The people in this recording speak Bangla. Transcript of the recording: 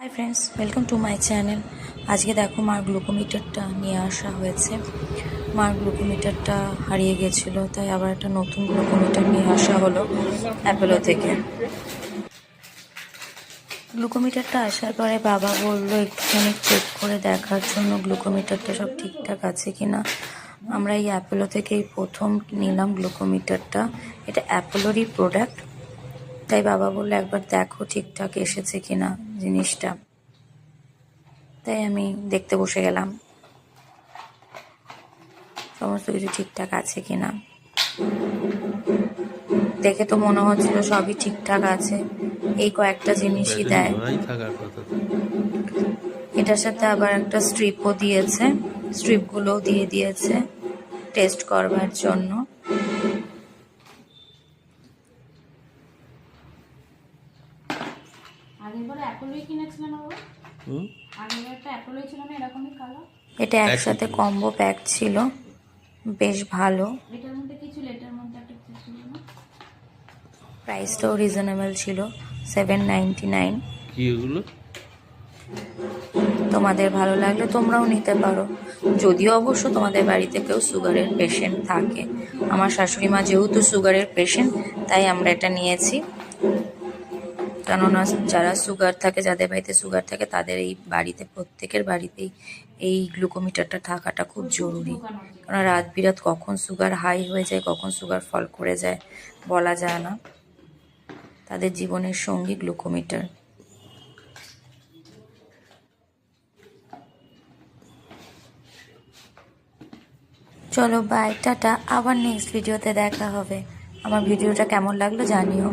Hi friends, welcome to my channel. আজকে দেখো মার গ্লুকোমিটারটা নিয়ে আসা হয়েছে। মার গ্লুকোমিটারটা হারিয়ে গেছিলো, তাই আবার একটা নতুন গ্লুকোমিটার নিয়ে আসা হলো অ্যাপোলো থেকে। গ্লুকোমিটারটা আসার পরে বাবা বললো একটুখানি চেক করে দেখার জন্য গ্লুকোমিটারটা সব ঠিকঠাক আছে কিনা। আমরা এই অ্যাপোলো থেকেই প্রথম নিলাম গ্লুকোমিটারটা। এটা অ্যাপোলোরই প্রোডাক্ট, তাই বাবা বললো একবার দেখো ঠিকঠাক এসেছে কিনা জিনিসটা। তাই আমি দেখতে বসে গেলাম সমস্ত কিছু ঠিকঠাক আছে কিনা। দেখে তো মনে হচ্ছিল সবই ঠিকঠাক আছে, এই কয়েকটা জিনিসই দেয়। এটার সাথে আবার একটা স্ট্রিপও দিয়েছে, স্ট্রিপগুলোও দিয়ে দিয়েছে টেস্ট করবার জন্য। এটা একসাথে কম্বো প্যাক ছিল, বেশ ভালো। প্রাইসটাও রিজনেবল ছিল, 799। তোমাদের ভালো লাগলে তোমরাও নিতে পারো, যদিও অবশ্য তোমাদের বাড়িতে কেউ সুগারের পেশেন্ট থাকে। আমার শাশুড়ি মা যেহেতু সুগারের পেশেন্ট, তাই আমরা এটা নিয়েছি। কেননা যারা সুগার থাকে, যাদের বাড়িতে সুগার থাকে, তাদের এই বাড়িতে প্রত্যেকের বাড়িতেই এই গ্লুকোমিটারটা থাকাটা খুব জরুরি। কারণ রাত বিরাত কখন সুগার হাই হয়ে যায়, কখন সুগার ফল করে যায় বলা যায় না। তাদের জীবনের সঙ্গী গ্লুকোমিটার। চলো বাই, টাটা, আবার নেক্সট ভিডিওতে দেখা হবে। আমার ভিডিওটা কেমন লাগলো জানিও।